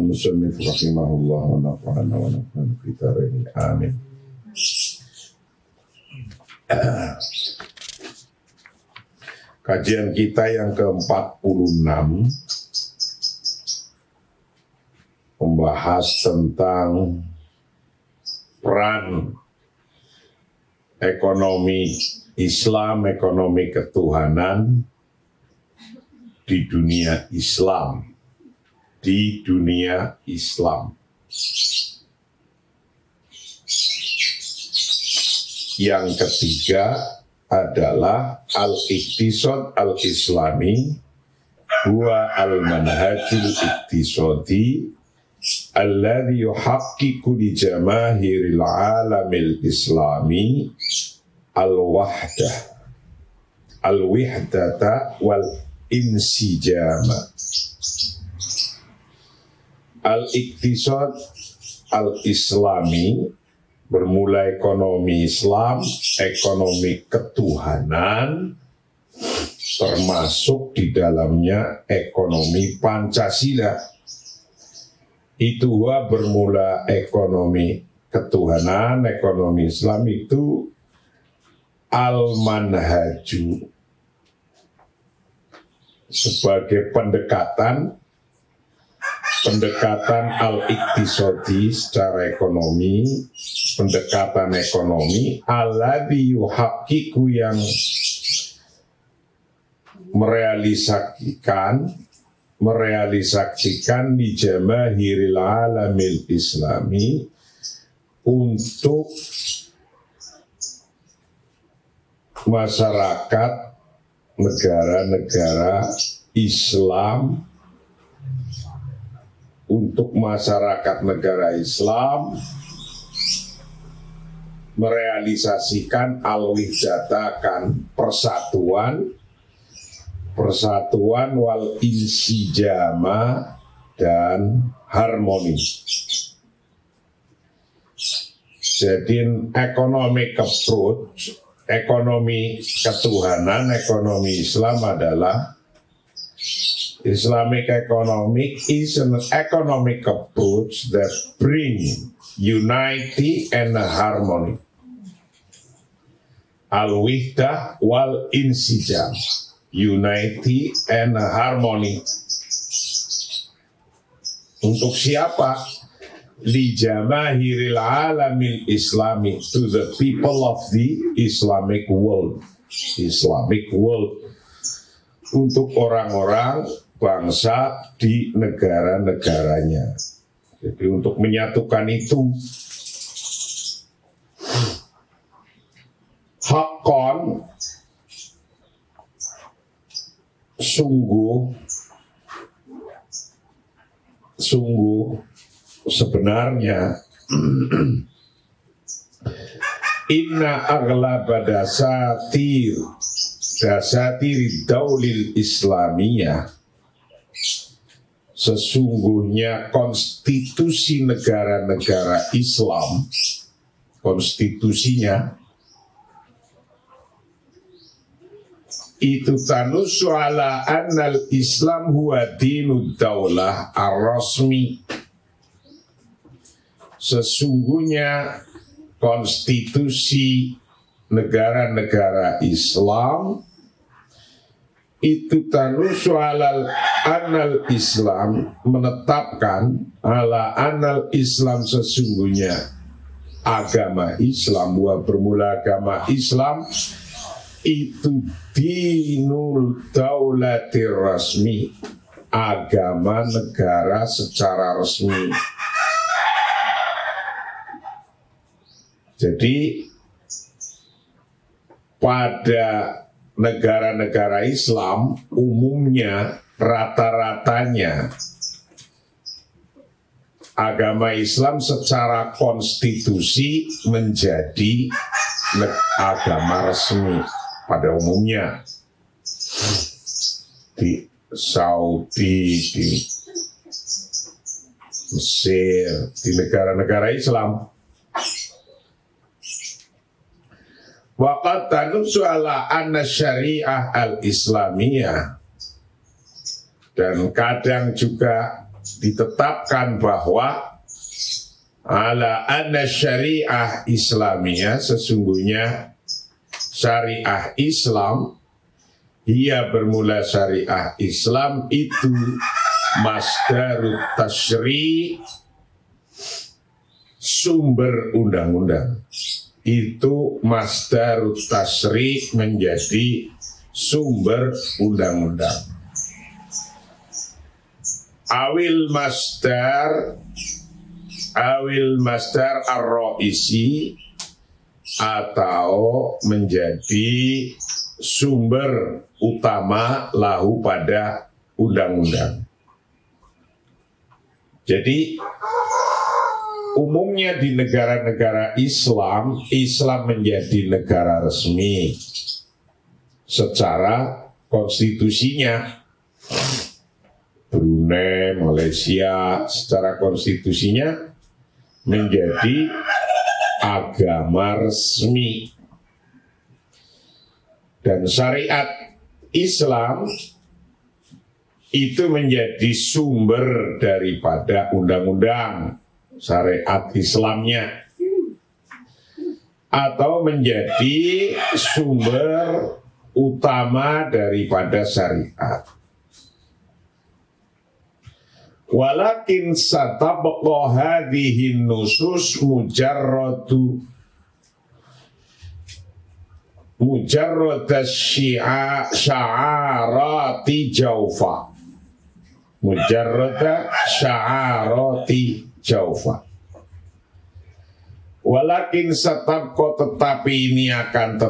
al-musannif rahimahullah wa nafa'ana wa nafa'ana fitarini amin. Kajian kita yang ke-46 membahas tentang peran ekonomi Islam, ekonomi ketuhanan di dunia Islam. Di dunia Islam. Yang ketiga adalah al-iqtisad al-islami huwa al-manhajul iqtisadi alladhi yuhaqqiqu li jamahiril alamil islami al-wahdah al-wihdata wal insijama. Al-iqtisad al-islami bermula ekonomi Islam, ekonomi ketuhanan, termasuk di dalamnya ekonomi Pancasila. Itu bermula ekonomi ketuhanan, ekonomi Islam itu al-manhaju sebagai pendekatan al-iqtisadi secara ekonomi, pendekatan ekonomi alladhi yuhaqqiqu yang merealisasikan di jamahiril alamil islami untuk masyarakat negara-negara Islam, untuk masyarakat negara Islam merealisasikan al-wihdata kan persatuan wal insijama dan harmoni. Jadi economic approach, ekonomi ketuhanan, ekonomi Islam adalah Islamic economic is an economic approach that bring unity and harmony. Al-wihdah wal insijam. Unity and harmony. Untuk siapa? Li jamahiril alamil islami, to the people of the Islamic world. Islamic world. Untuk orang-orang bangsa di negara-negaranya. Jadi untuk menyatukan itu, hakon sungguh sebenarnya inna aghlaba dasatir daulil islamiyah, sesungguhnya konstitusi negara-negara Islam, konstitusinya itu tanusu ala annal Islam huwa dinud daulah ar-rasmi. Sesungguhnya konstitusi negara-negara Islam itu tanusu ala annal Islam, menetapkan ala annal Islam, sesungguhnya agama Islam, bermula agama Islam itu dinul daulatir rasmi, agama negara secara resmi. Jadi pada negara-negara Islam umumnya rata-ratanya agama Islam secara konstitusi menjadi agama resmi pada umumnya. Di Saudi, di Mesir, di negara-negara Islam. Waqad tanussu ala anna syariah al-islamiyah, dan kadang juga ditetapkan bahwa ala anna syariah Islamiyah, sesungguhnya syariah Islam, ia bermula syariah Islam itu masdarut tasyri', sumber undang-undang. Itu masdarut tasyri' menjadi sumber undang-undang. Awil masdar ar-ra'isi, atau menjadi sumber utama lahu pada undang-undang. Jadi umumnya di negara-negara Islam, Islam menjadi negara resmi secara konstitusinya. Brunei, Malaysia secara konstitusinya menjadi agama resmi. Dan syariat Islam itu menjadi sumber daripada undang-undang syariat Islamnya, atau menjadi sumber utama daripada syariat. Walakin satabqa hadhihi nusus mujarrad sya'arati jawfa. Mujarrad sya'arati jawfa. Walakin satabqa, tetapi ini akan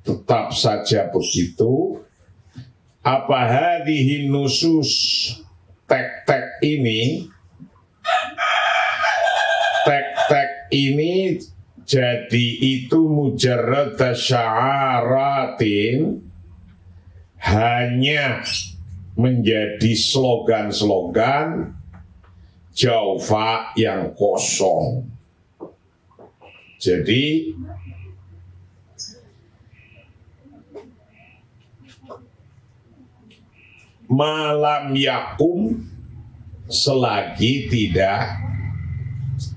tetap saja begitu. Apa hadhihi nusus, tek-tek ini jadi itu mujarrad sya'aratin, hanya menjadi slogan-slogan jawfa yang kosong. Jadi malam yakum, selagi tidak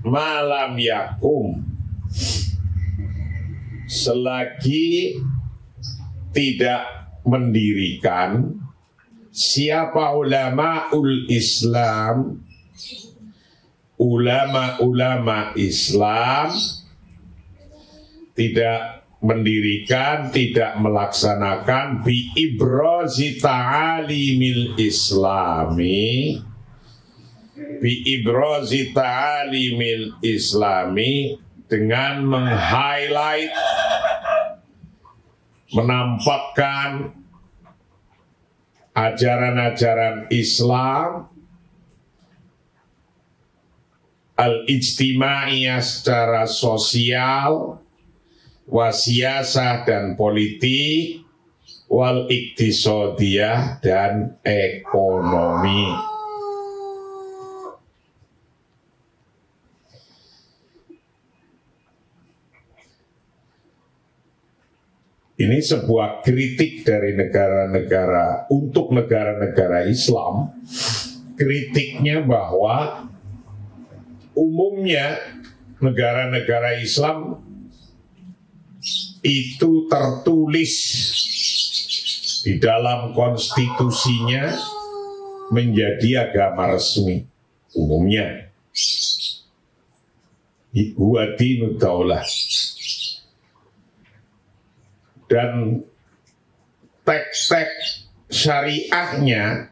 malam yakum, selagi tidak mendirikan siapa ulama-ul Islam, ulama-ulama Islam, tidak mendirikan, tidak melaksanakan bi ibrazi ta'alimil islami, bi ibrazi ta'alimil islami, dengan meng-highlight, menampakkan ajaran-ajaran Islam al-ijtimaiyah secara sosial, wasiyasah dan politik, wal iktisodiyah dan ekonomi. Ini sebuah kritik dari negara-negara untuk negara-negara Islam. Kritiknya bahwa umumnya negara-negara Islam itu tertulis di dalam konstitusinya menjadi agama resmi umumnya. Huwa dinu daulah. Dan teks-teks syariahnya,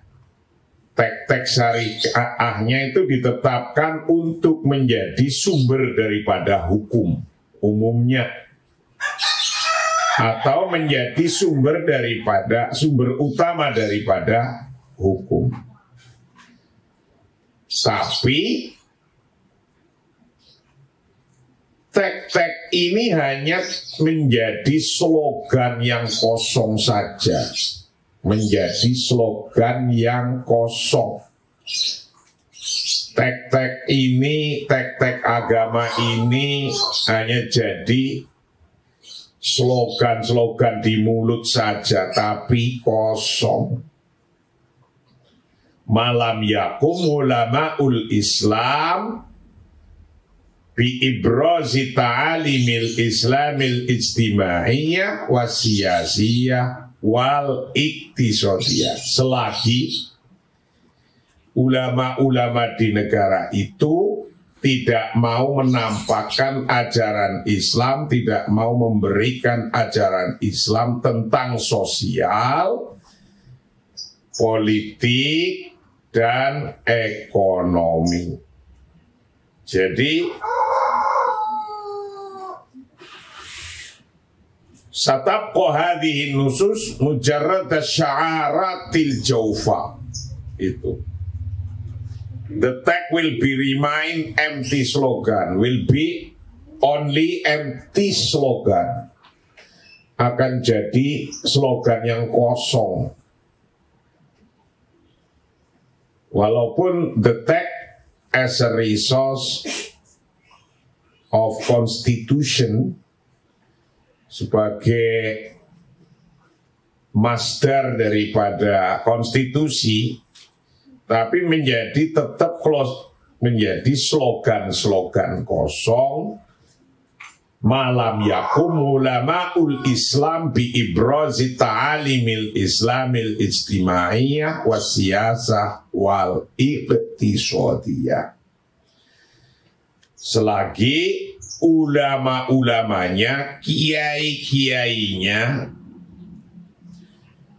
itu ditetapkan untuk menjadi sumber daripada hukum umumnya, atau menjadi sumber utama daripada hukum. Tapi tek-tek ini hanya menjadi slogan yang kosong saja, menjadi slogan yang kosong. Tek-tek ini, tek-tek agama ini hanya jadi slogan-slogan di mulut saja, tapi kosong. malam yakum ulama'ul Islam bi ibrazi ta'alimil islamil ijtimaiyah wasiyasiyah wal iktisodiyah. Selagi ulama-ulama di negara itu tidak mau menampakkan ajaran Islam, tidak mau memberikan ajaran Islam tentang sosial, politik, dan ekonomi. Jadi satabqa hadhihi nusus mujarrad sya'aratil jawfa. Itu. The text will be remain empty slogan, will be only empty slogan. Akan jadi slogan yang kosong. Walaupun the text as a resource of constitution sebagai master daripada konstitusi, tapi menjadi tetap menjadi slogan-slogan kosong. Malam yakum ulama'ul Islam bi ibrazi ta'alimil islamil ijtimaiyah wasiyasah wal iqtisodiyah. Selagi ulama-ulamanya, kiai-kiainya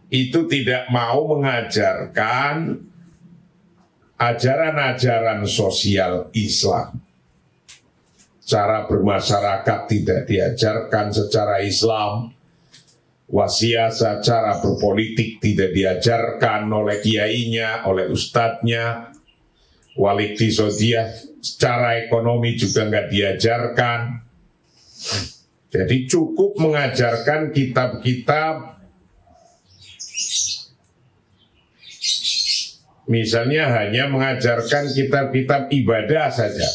itu tidak mau mengajarkan ajaran-ajaran sosial Islam. Cara bermasyarakat tidak diajarkan secara Islam. Wasiasa, cara berpolitik tidak diajarkan oleh kiainya, oleh ustadznya. Waliktisodiyah, secara ekonomi juga nggak diajarkan. Jadi cukup mengajarkan kitab-kitab, misalnya hanya mengajarkan kitab-kitab ibadah saja.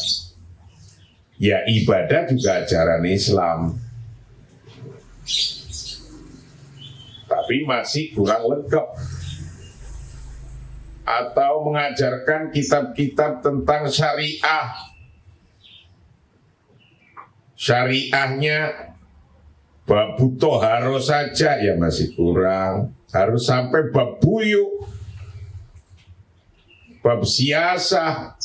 Ya ibadah juga ajaran Islam, tapi masih kurang lengkap. Atau mengajarkan kitab-kitab tentang syariah. Syariahnya bab toharo saja ya masih kurang. Harus sampai bab buyuk, bab siasah,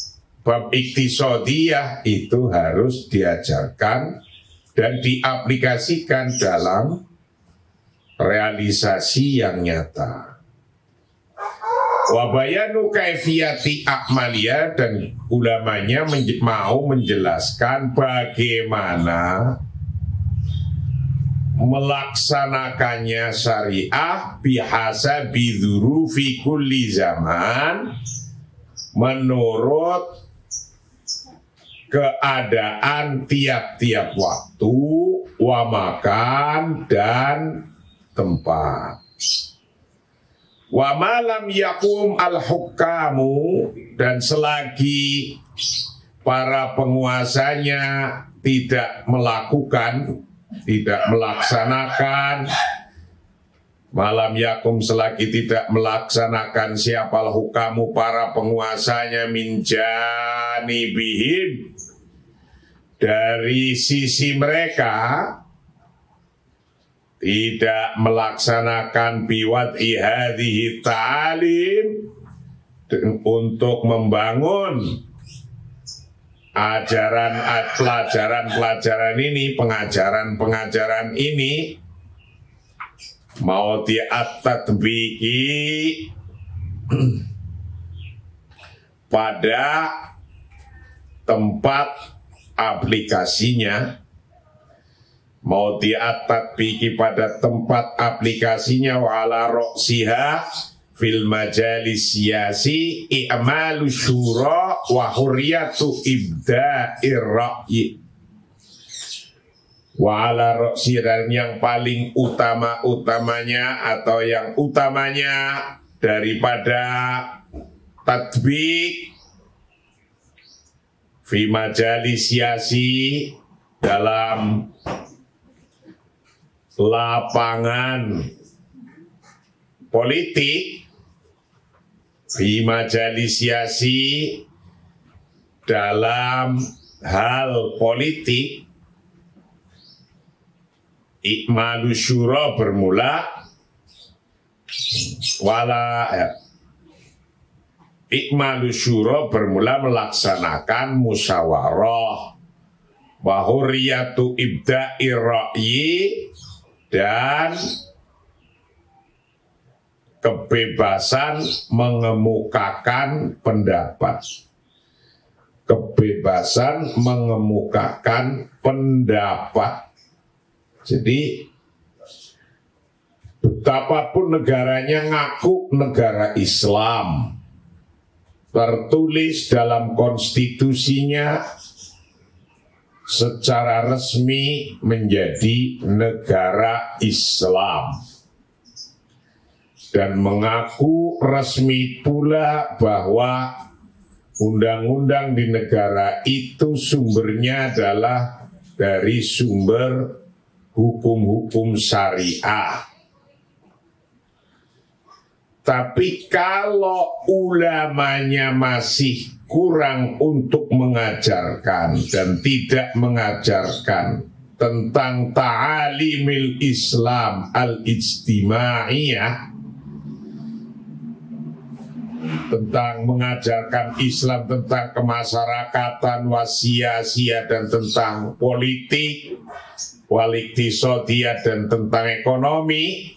bab iktisodiyah itu harus diajarkan dan diaplikasikan dalam realisasi yang nyata. Wabayanu kaifiyati akmalia, dan ulamanya mau menjelaskan bagaimana melaksanakannya syariah bihasa bidhurufi kulli zaman menurut keadaan tiap-tiap waktu, wamakan dan tempat. Wa malam yakum al-hukamu, dan selagi para penguasanya tidak melakukan, tidak melaksanakan, malam yakum selagi tidak melaksanakan siapal hukamu para penguasanya minjani bihim, dari sisi mereka tidak melaksanakan biwat ihadihi ta'alim untuk membangun pelajaran-pelajaran ini, pengajaran-pengajaran ini, mau diat-tatbiki pada tempat aplikasinya, mau diat-tatbiki pada tempat aplikasinya, wa ala roksiha fil majalis siyasi i'malu syura wa hurriyatu ibda'ir ra'yi. Wa ala roksi, dan yang paling utama-utamanya atau yang utamanya daripada tatbik fi majalis siyasi, dalam lapangan politik, fi majalis siyasi, dalam hal politik, ikmalu syura bermula ikmalu syura bermula melaksanakan musyawarah, wa hurriyatu ibda'i ra'yi, dan kebebasan mengemukakan pendapat. Kebebasan mengemukakan pendapat. Jadi betapapun negaranya ngaku negara Islam, tertulis dalam konstitusinya secara resmi menjadi negara Islam, dan mengaku resmi pula bahwa undang-undang di negara itu sumbernya adalah dari sumber hukum-hukum syariah. Tapi kalau ulamanya masih kurang untuk mengajarkan dan tidak mengajarkan tentang ta'alimil Islam al-ijtimaiyah, tentang mengajarkan Islam tentang kemasyarakatan, wasiyasiyah, dan tentang politik, waliktisodiyah, dan tentang ekonomi,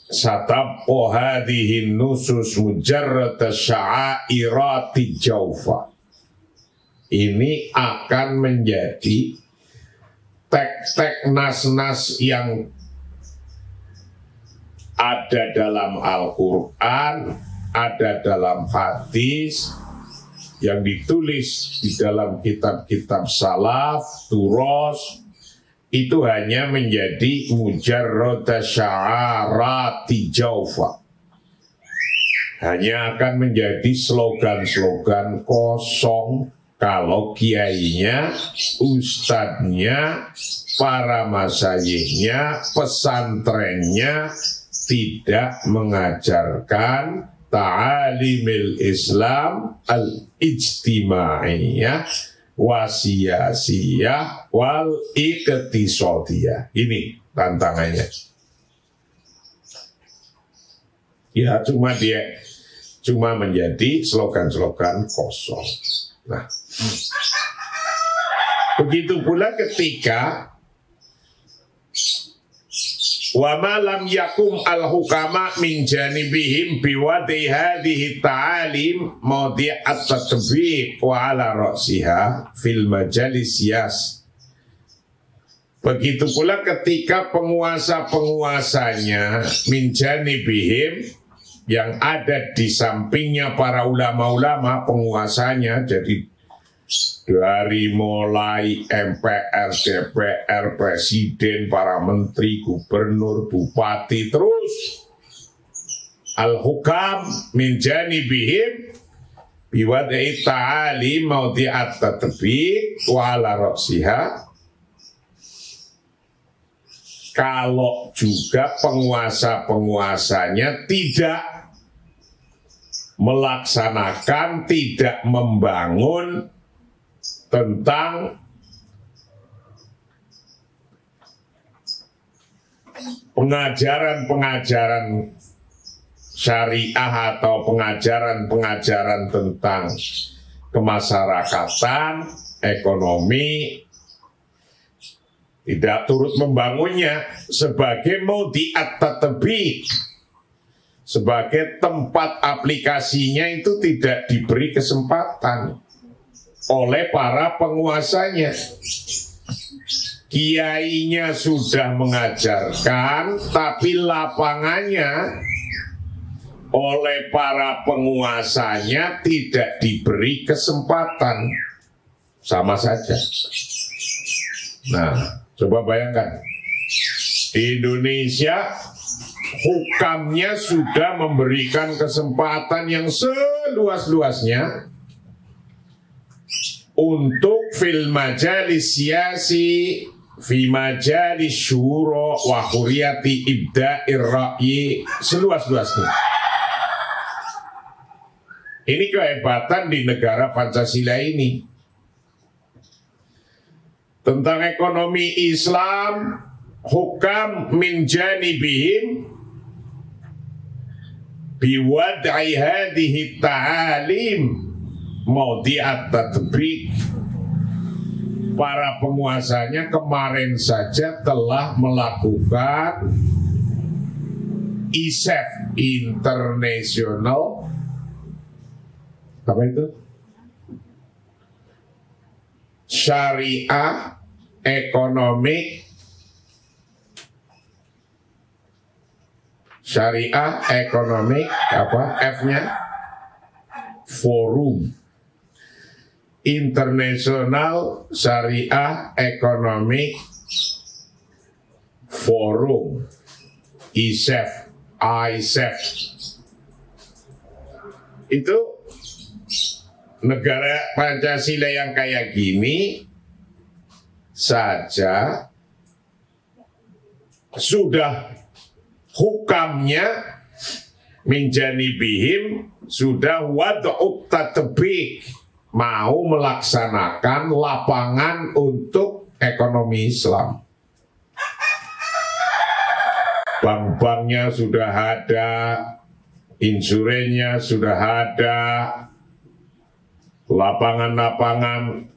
satabqo hadhihi nusus mujarrad sya'airati jawfa. Ini akan menjadi teks-teks nas-nas yang ada dalam Al-Quran, ada dalam hadis, yang ditulis di dalam kitab-kitab salaf, turos, itu hanya menjadi mujarrada sya'arati jawfa. Hanya akan menjadi slogan-slogan kosong kalau kiainya, ustadznya, para masyayihnya, pesantrennya tidak mengajarkan ta'alimil Islam al-ijtimaiyah, wasiyasiyah, wal iqtisadiyah. Ini tantangannya. Ya, cuma menjadi slogan-slogan kosong. Nah, begitu pula ketika wa ma lam yakum al-hukama min janibihim biwadi hadhihi ta'alim mawdi'at tatbiq wa ala ra'siha fil majalis siyas. Begitu pula ketika penguasa-penguasanya min janibihim, yang ada di sampingnya para ulama-ulama penguasanya, jadi dari mulai MPR, DPR, Presiden, para menteri, gubernur, bupati, terus al-hukam min janibihim biwadai ta'ali mawdi'at tatbiq wa ala ra'siha. Kalau juga penguasa-penguasanya tidak melaksanakan, tidak membangun tentang pengajaran-pengajaran syariah atau pengajaran-pengajaran tentang kemasyarakatan, ekonomi, tidak turut membangunnya sebagai mawdi'at tatbiq, sebagai tempat aplikasinya itu tidak diberi kesempatan oleh para penguasanya. Kiainya sudah mengajarkan, tapi lapangannya oleh para penguasanya tidak diberi kesempatan. Sama saja. Nah, coba bayangkan, Indonesia hukamnya sudah memberikan kesempatan yang seluas-luasnya untuk fil majalis siyasi, fi majalis syuro, wa huriyati ibda'ir ra'yi, seluas-luasnya. Ini kehebatan di negara Pancasila ini. Tentang ekonomi Islam, hukam min janibihim biwad'i hadhihi ta'alim mawdi'at tatbiq. Para penguasanya kemarin saja telah melakukan ISEF, International apa itu? Syariah Economic apa F-nya? Forum. International Syariah Economic Forum, ISEF. Itu negara Pancasila yang kayak gini saja sudah hukamnya minjani bihim, sudah wad'ut tatbiq, mau melaksanakan lapangan untuk ekonomi Islam. Bank-banknya sudah ada, insurennya sudah ada, lapangan-lapangan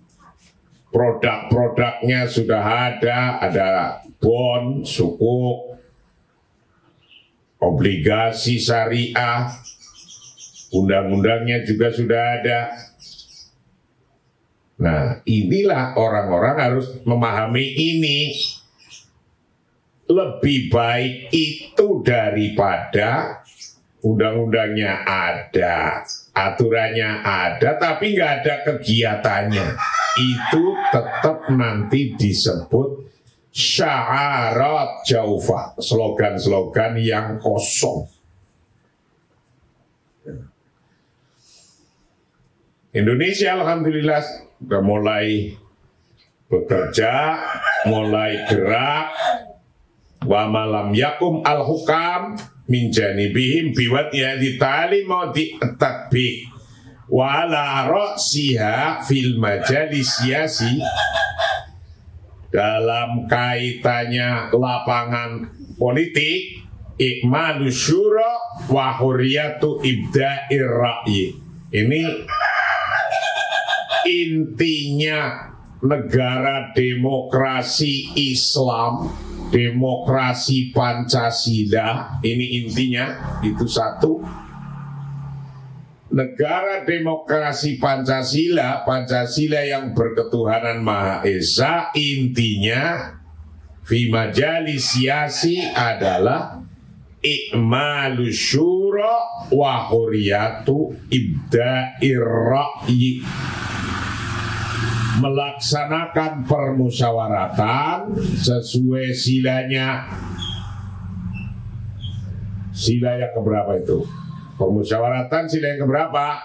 produk-produknya sudah ada bond, sukuk, obligasi syariah, undang-undangnya juga sudah ada. Nah, inilah orang-orang harus memahami ini. Lebih baik itu daripada undang-undangnya ada, aturannya ada, tapi nggak ada kegiatannya. Itu tetap nanti disebut syarat jaufa, slogan-slogan yang kosong. Indonesia alhamdulillah sudah mulai bekerja, mulai gerak. Wa malam yakum al-hukam min janibihim biwad'i hadhihi ta'alim mawdi' at-tatbiq wa ala ra'siha fil majalis siyasi. Dalam kaitannya lapangan politik, ikmalu syura wa hurriyatu ibda'ir ra'yi. Ini intinya negara demokrasi Islam, demokrasi Pancasila. Ini intinya, itu satu. Negara demokrasi Pancasila, Pancasila yang berketuhanan Maha Esa, intinya fi majalis siyasi adalah ikmalu syura wa hurriyatu ibda'ir ra'yi. Melaksanakan permusyawaratan sesuai silanya. Sila yang keberapa itu? Permusyawaratan sila yang keberapa?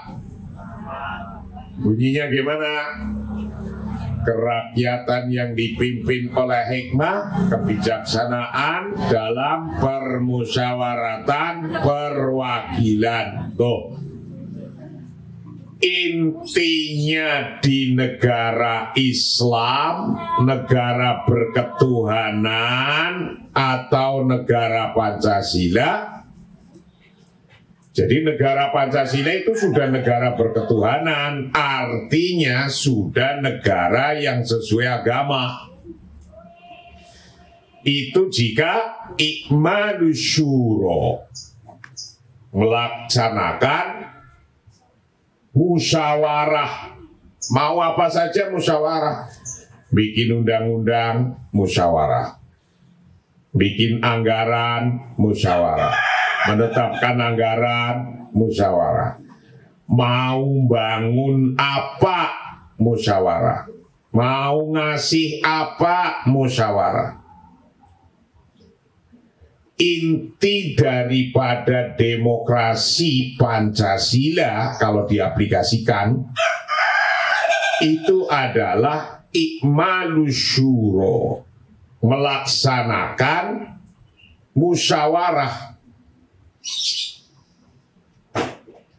Bunyinya gimana? Kerakyatan yang dipimpin oleh hikmah, kebijaksanaan dalam permusyawaratan perwakilan. Tuh. Intinya di negara Islam, negara berketuhanan atau negara Pancasila. Jadi negara Pancasila itu sudah negara berketuhanan, artinya sudah negara yang sesuai agama. Itu jika ikmalu syuro, melaksanakan musyawarah. Mau apa saja musyawarah. Bikin undang-undang, musyawarah. Bikin anggaran, musyawarah. Menetapkan anggaran, musyawarah. Mau bangun apa, musyawarah. Mau ngasih apa, musyawarah. Inti daripada demokrasi Pancasila kalau diaplikasikan itu adalah ikmalu syuro, melaksanakan musyawarah.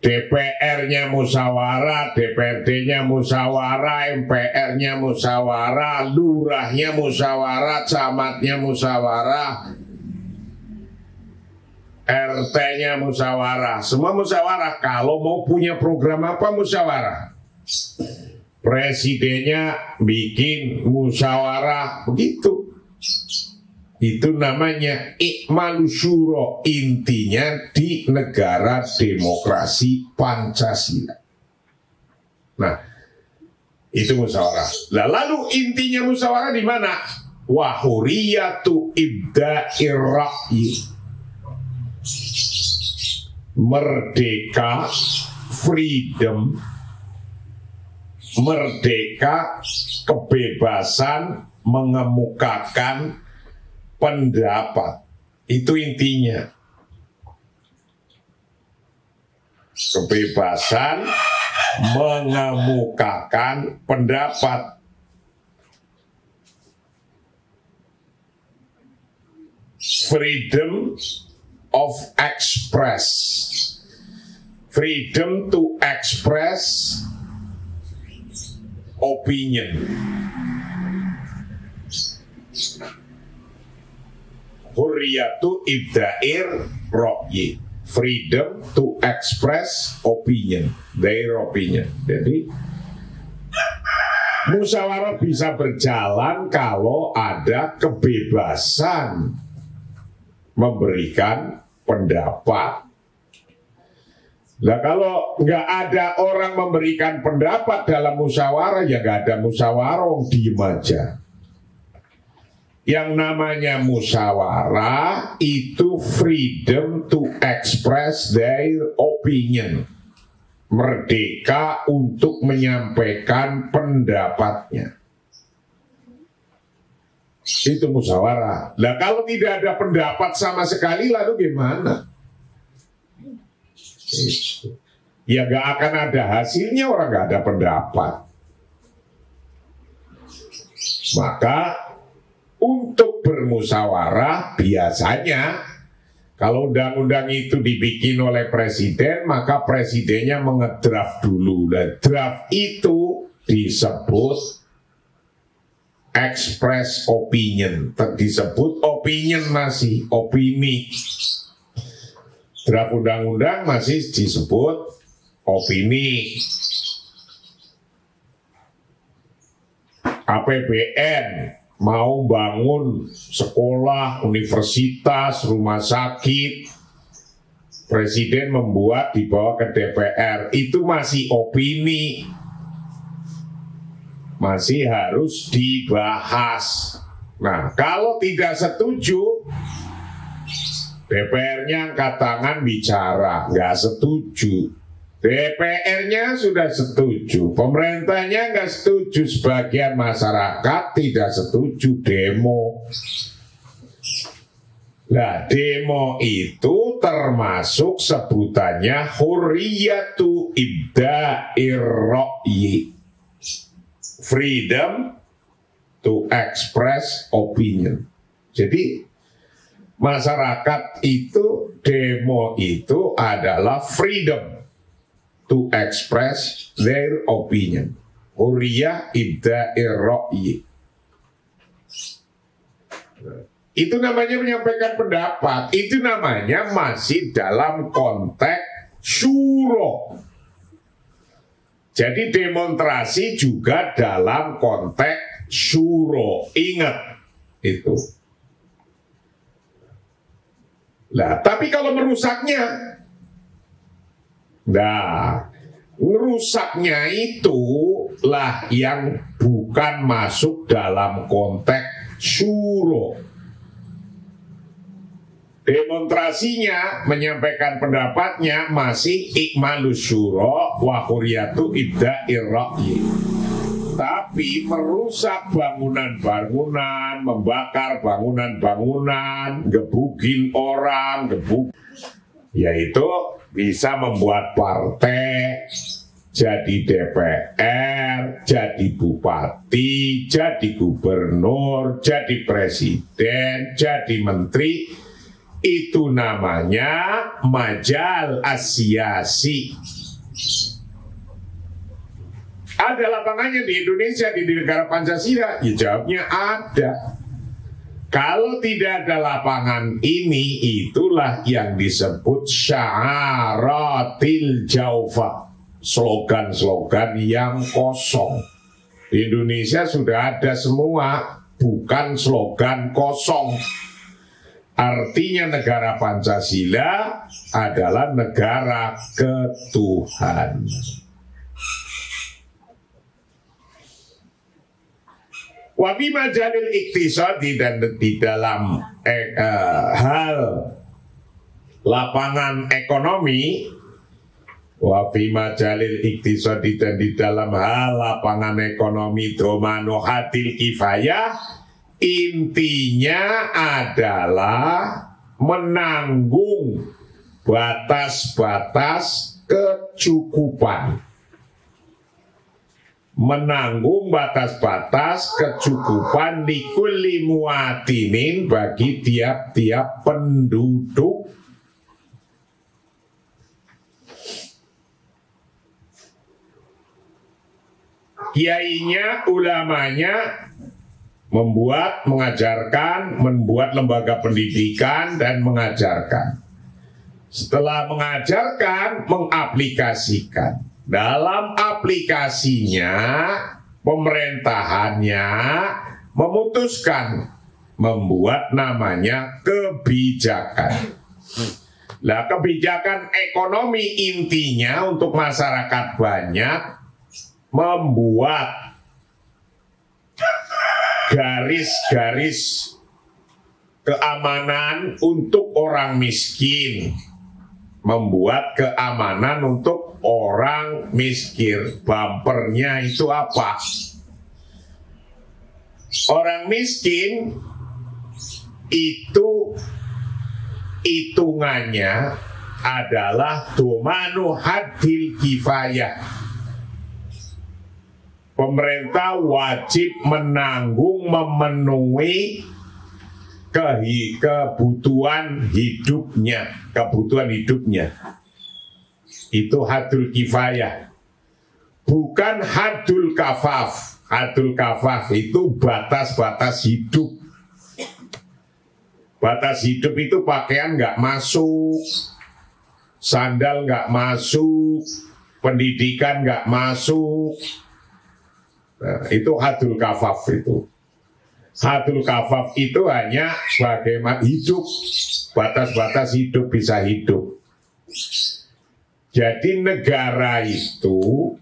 DPR-nya musyawarah, DPRD-nya musyawarah, MPR-nya musyawarah, lurahnya musyawarah, camatnya musyawarah, RT-nya musyawarah, semua musyawarah. Kalau mau punya program apa musyawarah. Presidennya bikin musyawarah, begitu. Itu namanya ikmalu syuro, intinya di negara demokrasi Pancasila. Nah, itu musyawarah. Lalu intinya musyawarah di mana? Wahuriyatu ibda'ir ra'yi. Merdeka, freedom, merdeka, kebebasan mengemukakan pendapat. Itu intinya. Kebebasan mengemukakan pendapat. Freedom of express. Freedom to express opinion. Hurriyatu ibda'ir ra'yi. Freedom to express opinion. Their opinion. Jadi musyawarah bisa berjalan kalau ada kebebasan memberikan pendapat. Nah, kalau nggak ada orang memberikan pendapat dalam musyawarah, ya nggak ada musyawarah, diem aja. Yang namanya musyawarah itu freedom to express their opinion. Merdeka untuk menyampaikan pendapatnya. Itu musyawarah. Nah, kalau tidak ada pendapat sama sekali, lalu gimana? Ya gak akan ada hasilnya, orang gak ada pendapat. Maka untuk bermusyawarah biasanya kalau undang-undang itu dibikin oleh presiden, maka presidennya mengedraft dulu. Dan draft itu disebut express opinion. Disebut opinion, masih opini. Draft undang-undang masih disebut opini. APBN mau bangun sekolah, universitas, rumah sakit, presiden membuat dibawa ke DPR, itu masih opini, masih harus dibahas. Nah, kalau tidak setuju, DPR-nya angkat tangan bicara, nggak setuju. DPR-nya sudah setuju, pemerintahnya nggak setuju, sebagian masyarakat tidak setuju, demo. Nah, demo itu termasuk sebutannya hurriyatu ibda'ir ra'yi, freedom to express opinion. Jadi masyarakat itu, demo itu adalah freedom to express their opinion. Hurriyah ibda'ir ra'yi. Itu namanya menyampaikan pendapat. Itu namanya masih dalam konteks syuro. Jadi demonstrasi juga dalam konteks syuro. Ingat itu. Nah, tapi kalau merusaknya, nah, merusaknya itulah yang bukan masuk dalam konteks syuro. Demonstrasinya, menyampaikan pendapatnya masih ikmalus syuro wa hurriyatu ibda'ir ra'yi. Tapi merusak bangunan-bangunan, membakar bangunan-bangunan, gebukin orang, yaitu bisa membuat partai, jadi DPR, jadi bupati, jadi gubernur, jadi presiden, jadi menteri. itu namanya majal asyasi. Ada lapangannya di Indonesia, di negara Pancasila? Ya jawabnya ada. Kalau tidak ada lapangan ini, itulah yang disebut sya'aratil jawfa, slogan-slogan yang kosong. Di Indonesia sudah ada semua, bukan slogan kosong. Artinya negara Pancasila adalah negara ketuhanan. Wa fi majalil iktisadi, dan di dalam hal lapangan ekonomi, wa fi majalil iktisadi, dan di dalam hal lapangan ekonomi domano hadil kifayah, intinya adalah menanggung batas-batas kecukupan. Menanggung batas-batas kecukupan likulli muatinin, bagi tiap-tiap penduduk. Kiainya, ulamanya mengajarkan, membuat lembaga pendidikan dan mengajarkan. Setelah mengajarkan, mengaplikasikan. Dalam aplikasinya, pemerintahannya memutuskan membuat namanya kebijakan. Nah, kebijakan ekonomi intinya untuk masyarakat banyak membuat garis-garis keamanan untuk orang miskin, membuat keamanan untuk orang miskin. Bumpernya itu apa? Orang miskin itu hitungannya adalah domanu hadil kifayah. Pemerintah wajib menanggung, memenuhi kebutuhan hidupnya. Itu hadul kifayah, bukan hadul kafaf. Hadul kafaf itu batas-batas hidup. Batas hidup itu pakaian nggak masuk, sandal nggak masuk, pendidikan nggak masuk. Nah, itu hadul kafaf itu. Hadul kafaf itu hanya bagaimana hidup, batas-batas hidup, bisa hidup. Jadi negara itu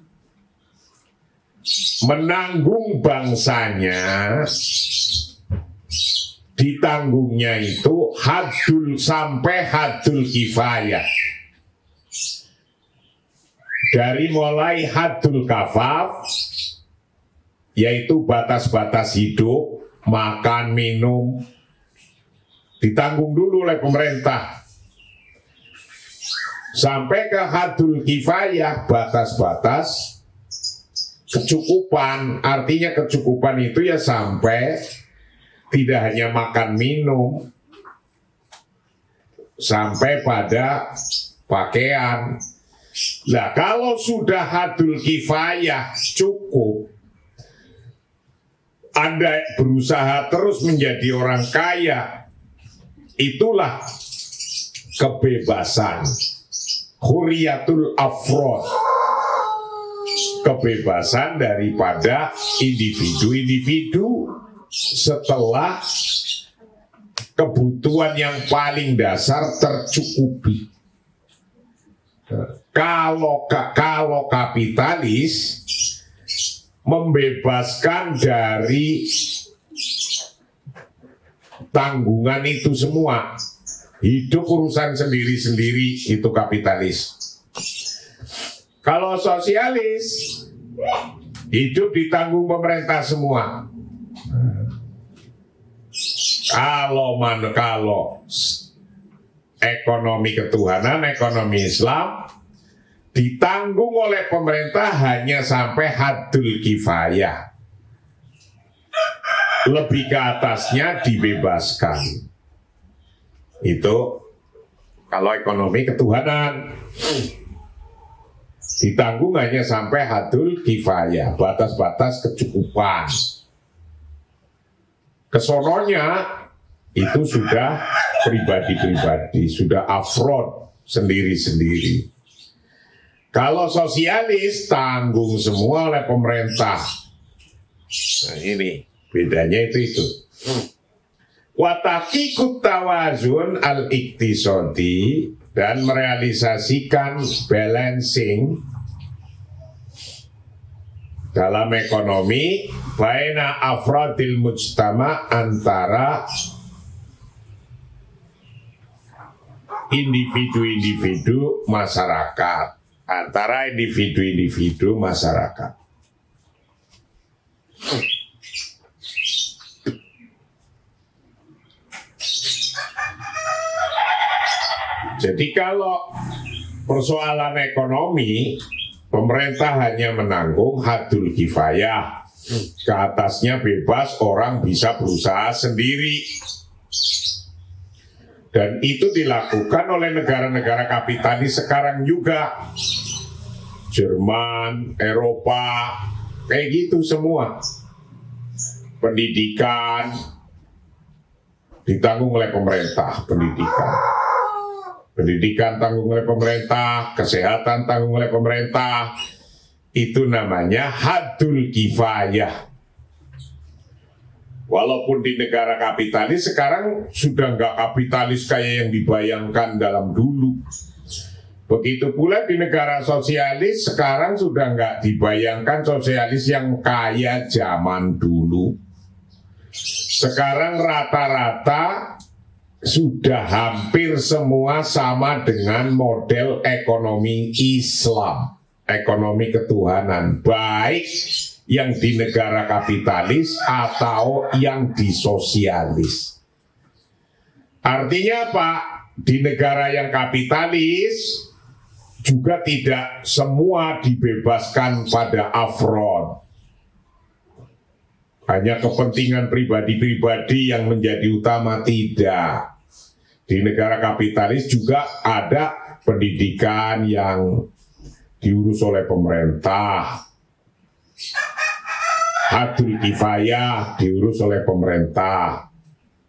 menanggung bangsanya, ditanggungnya itu hadul sampai hadul kifayah. Dari mulai hadul kafaf, yaitu batas-batas hidup, makan, minum, ditanggung dulu oleh pemerintah. Sampai ke hadul kifayah, batas-batas kecukupan. Artinya kecukupan itu ya sampai tidak hanya makan, minum, sampai pada pakaian. Nah, kalau sudah hadul kifayah cukup, Anda berusaha terus menjadi orang kaya, itulah kebebasan. Huriyatul afrod, kebebasan daripada individu-individu setelah kebutuhan yang paling dasar tercukupi. Kalau kapitalis membebaskan dari tanggungan itu semua, hidup urusan sendiri-sendiri, itu kapitalis. Kalau sosialis, hidup ditanggung pemerintah semua. Kalau ekonomi ketuhanan, ekonomi Islam ditanggung oleh pemerintah hanya sampai hadul kifayah. Lebih ke atasnya dibebaskan. Itu kalau ekonomi ketuhanan ditanggung hanya sampai hadul kifayah, batas-batas kecukupan. Kesononya itu sudah pribadi-pribadi, sudah afrod sendiri-sendiri. Kalau sosialis tanggung semua oleh pemerintah. Nah ini bedanya itu. Watakikut tawazun al-iktisodi, dan merealisasikan balancing dalam ekonomi baina afradil mujtama, antara individu-individu masyarakat, masyarakat. Jadi kalau persoalan ekonomi, pemerintah hanya menanggung hadul kifayah. Ke atasnya bebas, orang bisa berusaha sendiri. Dan itu dilakukan oleh negara-negara kapitalis sekarang juga. Jerman, Eropa, kayak gitu semua. Pendidikan ditanggung oleh pemerintah, pendidikan tanggung oleh pemerintah, kesehatan tanggung oleh pemerintah. Itu namanya hadul kifayah. Walaupun di negara kapitalis sekarang sudah nggak kapitalis kayak yang dibayangkan dalam dulu. Begitu pula di negara sosialis sekarang sudah nggak dibayangkan sosialis yang kaya zaman dulu. Sekarang rata-rata sudah hampir semua sama dengan model ekonomi Islam, ekonomi ketuhanan, baik yang di negara kapitalis atau yang di sosialis. Artinya apa? Di negara yang kapitalis juga tidak semua dibebaskan pada afrod. Hanya kepentingan pribadi-pribadi yang menjadi utama, tidak. Di negara kapitalis juga ada pendidikan yang diurus oleh pemerintah. Hadul kifayah diurus oleh pemerintah.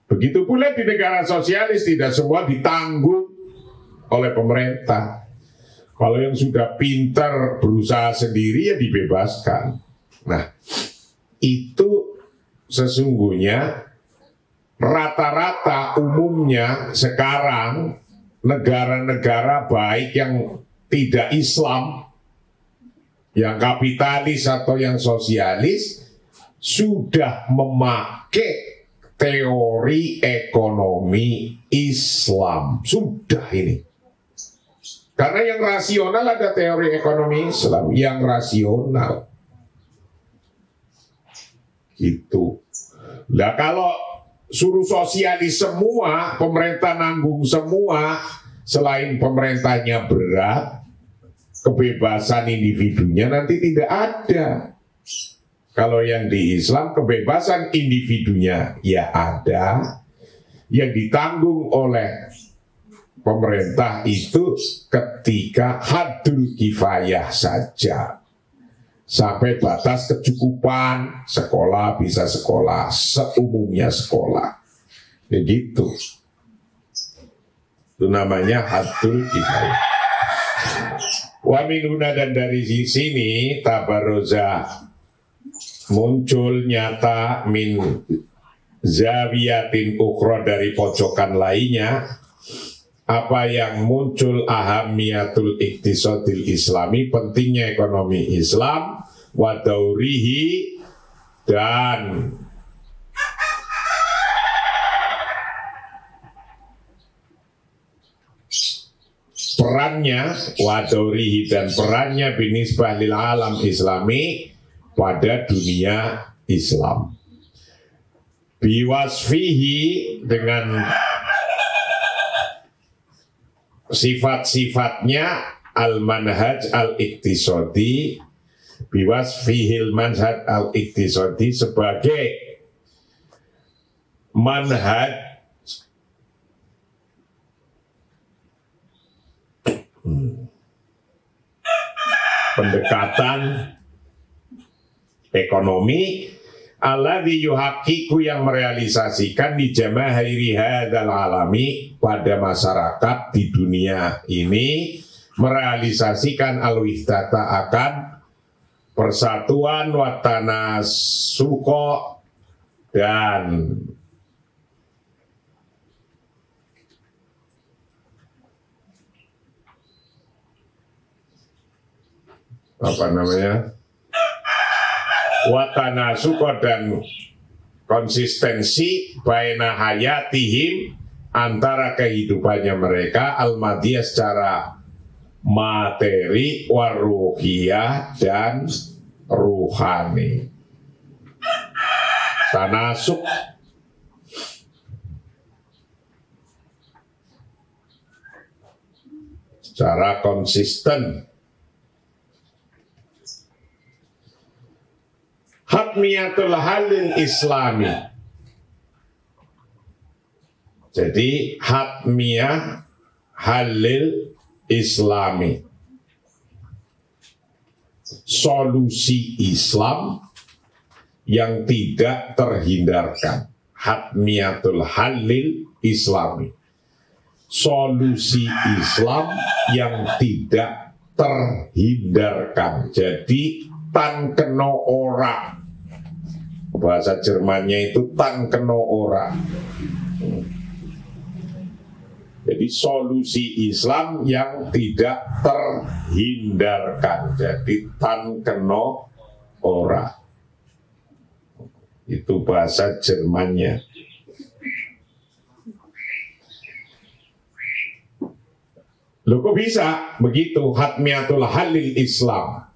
Begitu pula di negara sosialis tidak semua ditanggung oleh pemerintah. Kalau yang sudah pintar berusaha sendiri ya dibebaskan. Nah, itu sesungguhnya rata-rata umumnya sekarang negara-negara baik yang tidak Islam, yang kapitalis atau yang sosialis, sudah memakai teori ekonomi Islam. Sudah ini. Karena yang rasional ada teori ekonomi Islam, yang rasional. Gitu. Nah kalau suruh sosialis semua, pemerintah nanggung semua, selain pemerintahnya berat, kebebasan individunya nanti tidak ada. Kalau yang di Islam kebebasan individunya ya ada, yang ditanggung oleh pemerintah itu ketika hadul kifayah saja. Sampai batas kecukupan, sekolah bisa sekolah, seumumnya sekolah. Begitu. Itu namanya hadul kifayah. Wa minuna, dan dari sini tabaroza muncul nyata min zawiyatin ukhra, dari pojokan lainnya, apa yang muncul ahamiyatul iktisadil islami, pentingnya ekonomi Islam, wa daurihi, dan perannya, wa daurihi, dan perannya binisbah lil alam islami, pada dunia Islam. Biwasfihi, dengan sifat-sifatnya, al-manhaj al-iktisodi, biwasfihil manhaj al-iktisodi, sebagai manhaj Pendekatan ekonomi alladzi yuhaqqiqu yang merealisasikan di jamaahiri hadzal alami pada masyarakat di dunia ini, merealisasikan al-wihdata akan persatuan watana suko dan watana suko dan konsistensi baina hayatihim antara kehidupannya mereka al-madiyah secara materi waruhiyah dan ruhani. Tanasuk secara konsisten. Hatmiyatul halil islami. Jadi hatmiyah halil islami, solusi Islam yang tidak terhindarkan. Hatmiyatul halil islami, solusi Islam yang tidak terhindarkan. Jadi tan keno ora, bahasa Jermannya itu tan keno ora. Jadi solusi Islam yang tidak terhindarkan. Jadi tan keno ora. Itu bahasa Jermannya. Loh kok bisa begitu? Hatmiyatul halil Islam,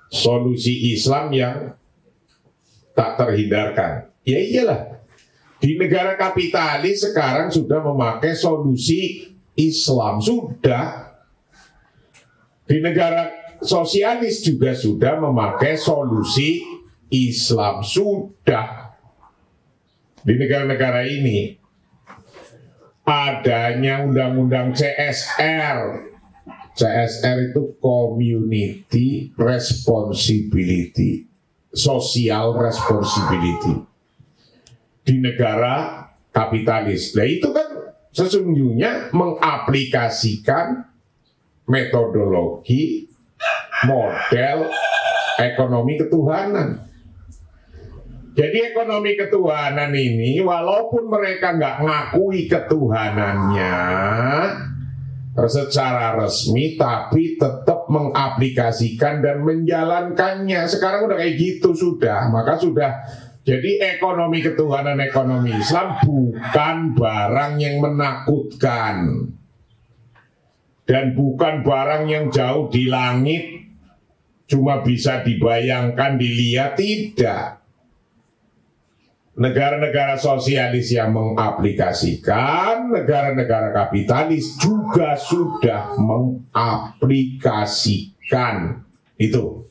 solusi Islam yang tak terhindarkan. Ya iyalah, di negara kapitalis sekarang sudah memakai solusi Islam, sudah. Di negara sosialis juga sudah memakai solusi Islam, sudah. Di negara-negara ini adanya undang-undang CSR. CSR itu Community Responsibility, Social Responsibility di negara kapitalis. Nah itu kan sesungguhnya mengaplikasikan metodologi model ekonomi ketuhanan. Jadi ekonomi ketuhanan ini walaupun mereka nggak ngakui ketuhanannya secara resmi, tapi tetap mengaplikasikan dan menjalankannya. Sekarang udah kayak gitu sudah. Maka sudah jadi ekonomi ketuhanan, ekonomi Islam bukan barang yang menakutkan dan bukan barang yang jauh di langit cuma bisa dibayangkan, dilihat, tidak. Negara-negara sosialis yang mengaplikasikan, negara-negara kapitalis juga sudah mengaplikasikan itu.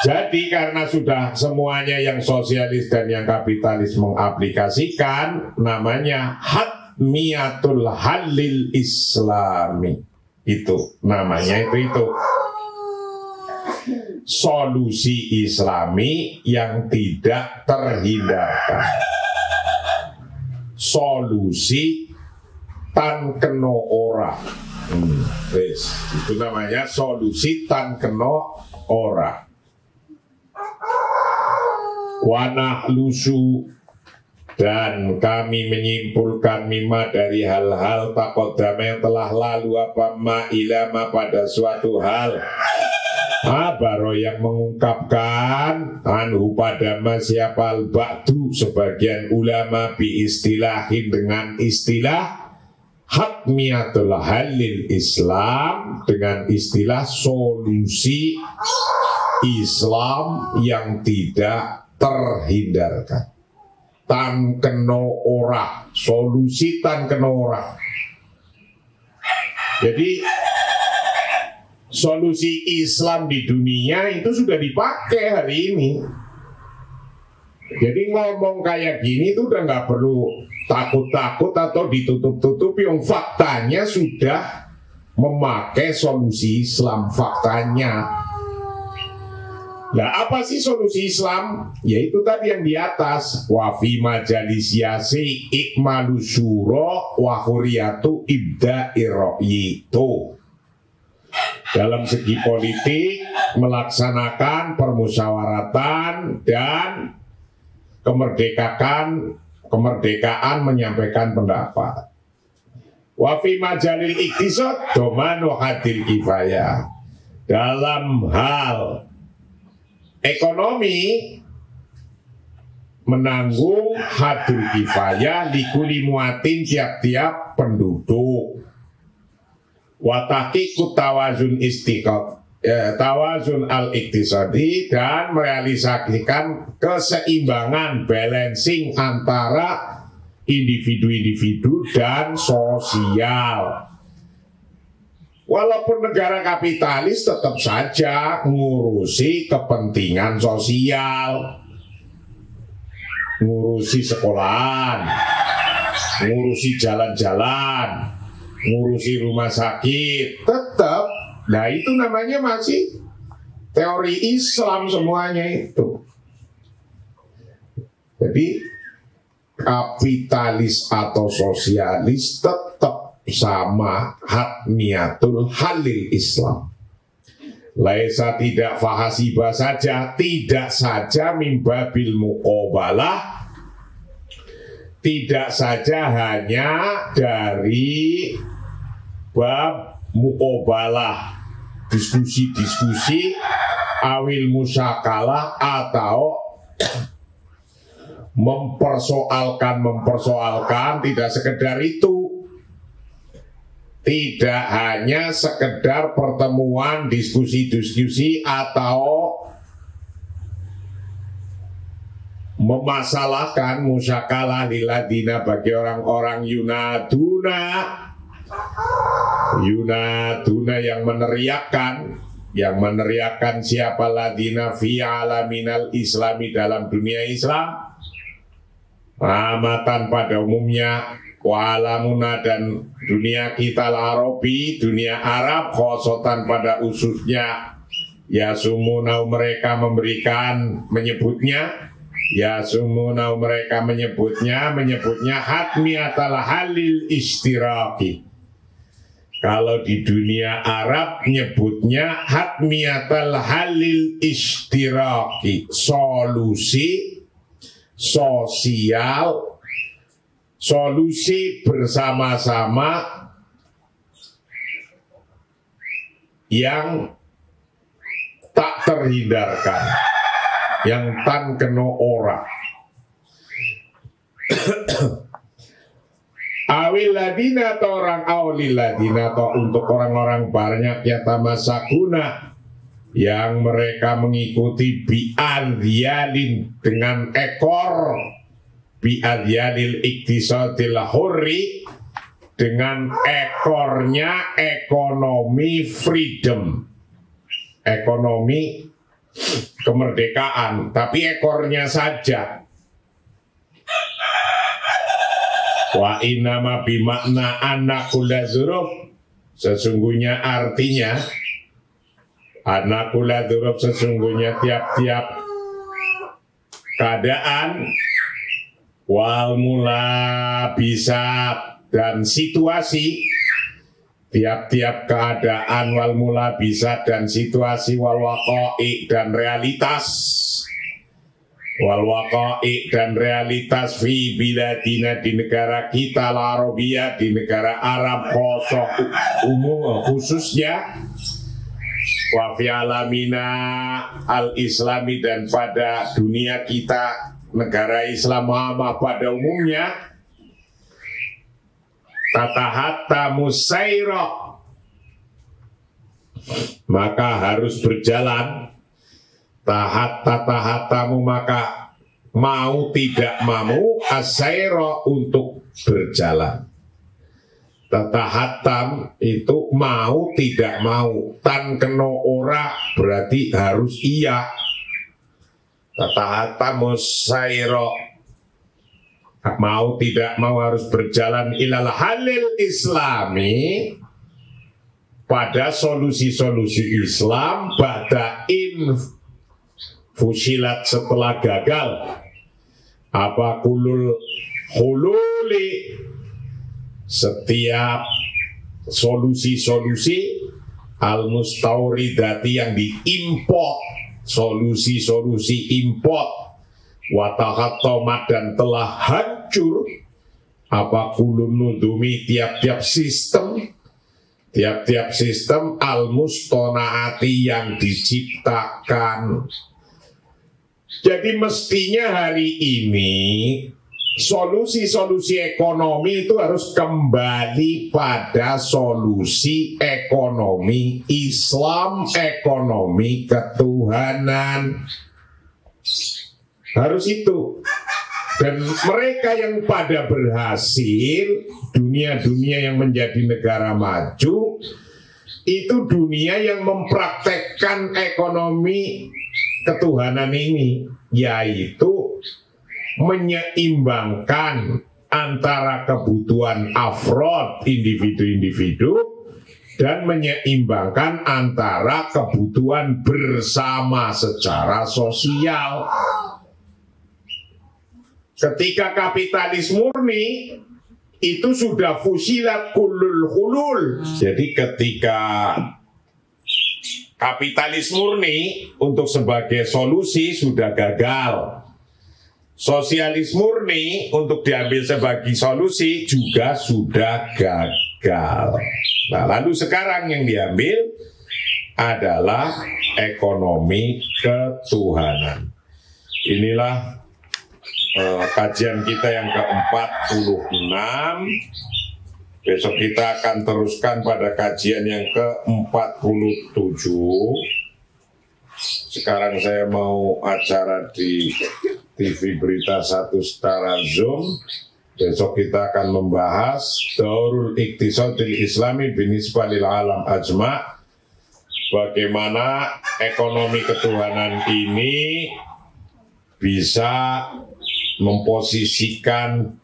Jadi karena sudah semuanya yang sosialis dan yang kapitalis mengaplikasikan, namanya hatmiyatul halil islami. Itu namanya itu. Solusi Islami yang tidak terhindarkan. Solusi tan keno ora. Itu namanya solusi tan keno ora. Wanah lusu, dan kami menyimpulkan mimma dari hal-hal takodama yang telah lalu apa ma ilama pada suatu hal. Baro yang mengungkapkan anhu pada siapa al-ba'du sebagian ulama bi istilahin dengan istilah hatmiyatul halil Islam, dengan istilah solusi Islam yang tidak terhindarkan. Tan keno ora, solusi tan keno ora. Jadi solusi Islam di dunia itu sudah dipakai hari ini. Jadi ngomong kayak gini itu udah nggak perlu takut-takut atau ditutup-tutupi, yang faktanya sudah memakai solusi Islam faktanya. Nah, apa sih solusi Islam? Yaitu tadi yang di atas, wa fi majalis yasi ikmalu syura wa huriyatu ibda'i ra'yi. Dalam segi politik melaksanakan permusyawaratan dan kemerdekaan menyampaikan pendapat. Wa fi majalil iktisad domanu hadil kifayah. Dalam hal ekonomi menanggung hadul kifayah likuli muatin tiap-tiap penduduk. Wataki kutawazun tawazun al-iktisadi, dan merealisasikan keseimbangan balancing antara individu-individu dan sosial. Walaupun negara kapitalis tetap saja ngurusi kepentingan sosial, ngurusi sekolahan, ngurusi jalan-jalan, ngurusi rumah sakit, tetap. Nah, itu namanya masih teori Islam semuanya itu. Jadi kapitalis atau sosialis tetap sama hatmiyatul halil Islam. Laisa tidak fahasiba saja, tidak saja mimbabil muqabalah, tidak saja hanya dari bab muqabalah, diskusi-diskusi, awil musyakalah, atau mempersoalkan, tidak sekedar itu. Tidak hanya sekedar pertemuan, diskusi-diskusi, atau memasalahkan musyakalah liladina bagi orang-orang yunaduna yang meneriakkan siapa ladina fi alaminal islami, dalam dunia Islam, amatan pada umumnya, walamuna dan dunia kita Arabi, dunia Arab, khosotan pada ususnya, yasumuna mereka menyebutnya hatmiyatal halil istiraki. Kalau di dunia Arab nyebutnya hatmiyatal halil istiraki, solusi sosial, solusi bersama-sama yang tak terhindarkan, yang tan keno ora. Awil ladina atau orang awlil ladina, atau untuk orang-orang banyak yatamasakuna, yang mereka mengikuti bi'adhyalin, dengan ekor, bi'adhyalil iktisadil hurri, dengan ekornya ekonomi freedom, ekonomi kemerdekaan, tapi ekornya saja. Wa inama bimakna anakula zuruf, sesungguhnya artinya anakula zuruf, sesungguhnya tiap-tiap keadaan, wal mula bisa dan situasi, tiap-tiap keadaan, wal mula bisa dan situasi, wal waqa'i dan realitas, wal waqa'i dan realitas, fi biladina di negara kita, Arabia di negara Arab, khosoh umum khususnya, wa fi alamina al-islami dan pada dunia kita negara Islam Muhammad pada umumnya, tatahatta musaira, maka harus berjalan, tatahatamu maka mau tidak mau, asaira untuk berjalan. Tatahatam itu mau tidak mau, tan keno ora berarti harus iya. Tatahatamu saira mau tidak mau harus berjalan ilal halil islami, pada solusi-solusi Islam pada fusilat setelah gagal apa kulul hululi, setiap solusi-solusi al-mustauridati yang diimport, solusi-solusi import watahattomat dan telah hancur apa kulun nudumi tiap-tiap sistem al-mustonaati yang diciptakan. Jadi mestinya hari ini solusi-solusi ekonomi itu harus kembali pada solusi ekonomi Islam, ekonomi ketuhanan. Harus itu. Dan mereka yang pada berhasil, dunia-dunia yang menjadi negara maju, itu dunia yang mempraktekkan ekonomi ketuhanan ini, yaitu menyeimbangkan antara kebutuhan afrod, individu-individu, dan menyeimbangkan antara kebutuhan bersama secara sosial. Ketika kapitalis murni itu sudah fusilat kulul hulul. Jadi ketika kapitalis murni untuk sebagai solusi sudah gagal, sosialis murni untuk diambil sebagai solusi juga sudah gagal. Nah, lalu sekarang yang diambil adalah ekonomi ketuhanan. Inilah kajian kita yang ke-46. Besok kita akan teruskan pada kajian yang ke-47. Sekarang saya mau acara di TV Berita 1 secara Zoom. Besok kita akan membahas Daurul Iqtisadil Islami binisbah lil alam ajma'. Bagaimana ekonomi ketuhanan ini bisa memposisikan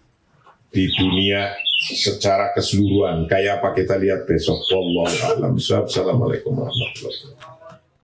di dunia secara keseluruhan. Kayak apa kita lihat besok. Wallahu a'lam bishawab. Assalamualaikum warahmatullahi wabarakatuh.